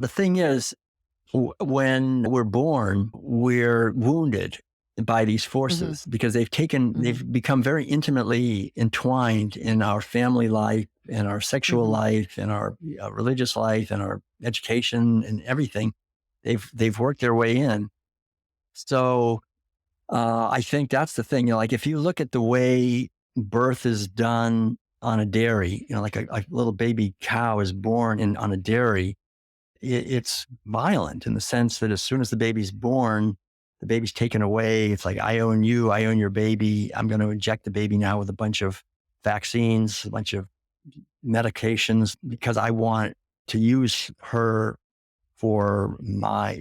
The thing is, when we're born, we're wounded by these Hmm. forces because Hmm. they've become very intimately entwined in our family life, in our sexual Hmm. life, in our religious life, in our education and everything. They've worked their way in. So I think that's the thing. Like if you look at the way birth is done on a dairy, like a little baby cow is born on a dairy, it's violent in the sense that as soon as the baby's born, the baby's taken away. It's like, I own you, I own your baby. I'm going to inject the baby now with a bunch of vaccines, a bunch of medications because I want to use her for my,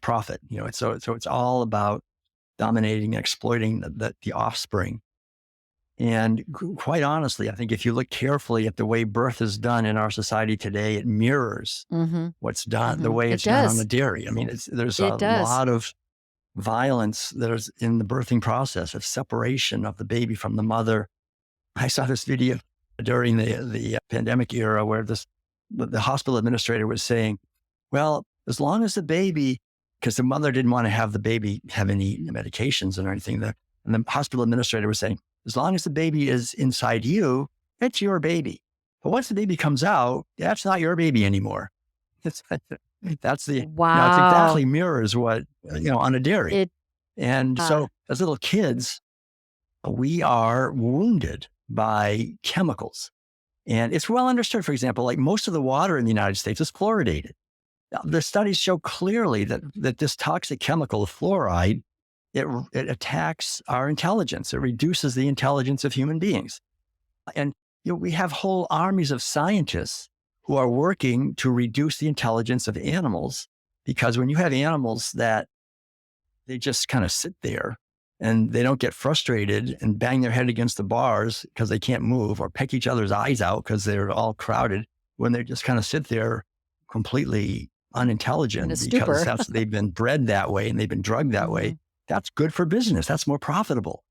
profit. So it's all about dominating and exploiting the offspring. And quite honestly, I think if you look carefully at the way birth is done in our society today, it mirrors Hmm. what's done, the Hmm. way It it's done on the does. dairy. I mean, there's a It does. lot of violence that is in the birthing process of separation of the baby from the mother. I saw this video during the pandemic era where the hospital administrator was saying, well, as long as the baby, because the mother didn't want to have the baby have any medications or anything, and the hospital administrator was saying, as long as the baby is inside you, it's your baby. But once the baby comes out, that's not your baby anymore. It's, that's it Wow. exactly mirrors what, on a dairy. It. And Uh, so as little kids, we are wounded by chemicals. And it's well understood, for example, like most of the water in the United States is fluoridated. Now, the studies show clearly that this toxic chemical, fluoride, it attacks our intelligence. It reduces the intelligence of human beings. And we have whole armies of scientists who are working to reduce the intelligence of animals because when you have animals that they just kind of sit there and they don't get frustrated and bang their head against the bars because they can't move or peck each other's eyes out because they're all crowded when they just kind of sit there completely in a unintelligent because stupor. they've been bred that way and they've been drugged that way. Hmm. That's good for business. That's more profitable.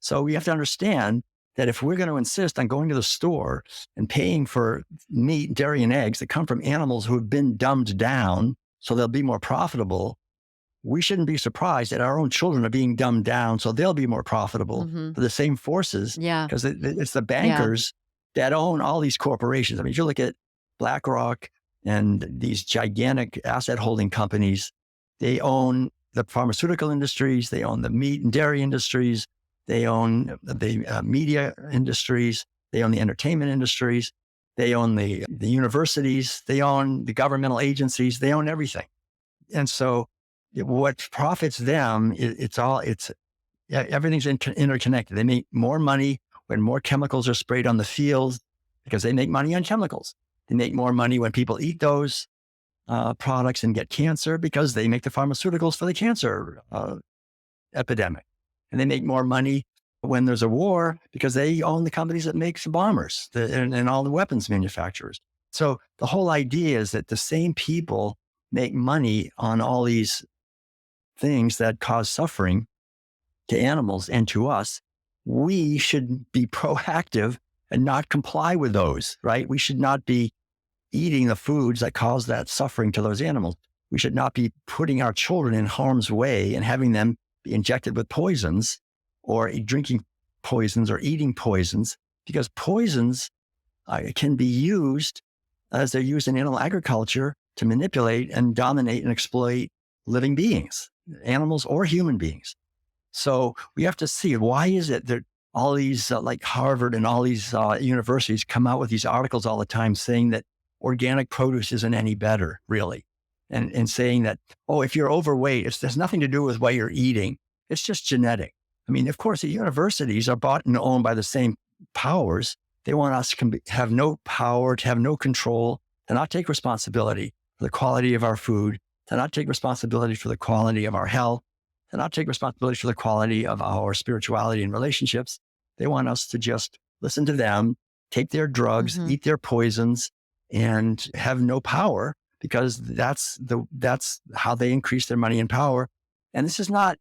So we have to understand that if we're going to insist on going to the store and paying for meat, dairy, and eggs that come from animals who have been dumbed down so they'll be more profitable, we shouldn't be surprised that our own children are being dumbed down so they'll be more profitable Hmm. for the same forces Yeah. because it's the Yeah. bankers that own all these corporations. I mean, if you look at BlackRock and these gigantic asset holding companies, they own the pharmaceutical industries, they own the meat and dairy industries, they own the media industries, they own the entertainment industries, they own the universities, they own the governmental agencies, they own everything. And so what profits them, everything's interconnected. They make more money when more chemicals are sprayed on the fields because they make money on chemicals. They make more money when people eat those products and get cancer because they make the pharmaceuticals for the cancer epidemic. And they make more money when there's a war because they own the companies that make bombers and all the weapons manufacturers. So the whole idea is that the same people make money on all these things that cause suffering to animals and to us. We should be proactive and not comply with those, right? We should not be eating the foods that cause that suffering to those animals. We should not be putting our children in harm's way and having them be injected with poisons or drinking poisons or eating poisons because poisons can be used as they're used in animal agriculture to manipulate and dominate and exploit living beings, animals or human beings. So we have to see why is it that all these like Harvard and all these universities come out with these articles all the time saying that organic produce isn't any better, really, and saying that, oh, if you're overweight, there's nothing to do with what you're eating. It's just genetic. I mean, of course, the universities are bought and owned by the same powers. They want us to have no power, to have no control, to not take responsibility for the quality of our food, to not take responsibility for the quality of our health, to not take responsibility for the quality of our spirituality and relationships. They want us to just listen to them, take their drugs, Hmm. eat their poisons, and have no power because that's how they increase their money and power. And this is not,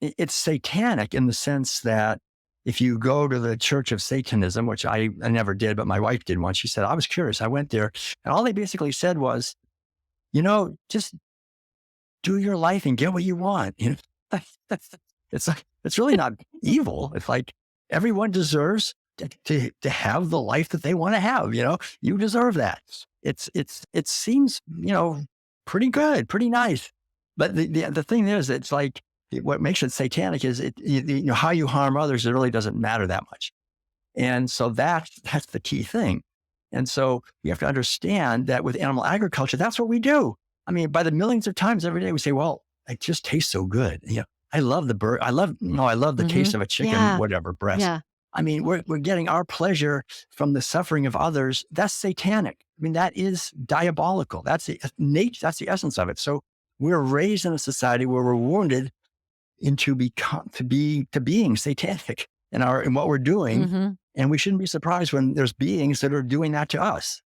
it's satanic in the sense that if you go to the Church of Satanism, which I never did, but my wife did once, she said, I was curious. I went there and all they basically said was, just do your life and get what you want. It's really not evil. It's like everyone deserves to have the life that they want to have. You deserve that. It seems, pretty good, pretty nice. But the thing is, it's like what makes it satanic is how you harm others. It really doesn't matter that much. And so that's the key thing. And so you have to understand that with animal agriculture, that's what we do. I mean, by the millions of times every day we say, well, it just tastes so good. I love the bird. I love the taste of a chicken, whatever breast. Yeah. I mean, we're getting our pleasure from the suffering of others. That's satanic. I mean, that is diabolical. That's the nature. That's the essence of it. So we're raised in a society where we're wounded into being satanic in what we're doing. And we shouldn't be surprised when there's beings that are doing that to us.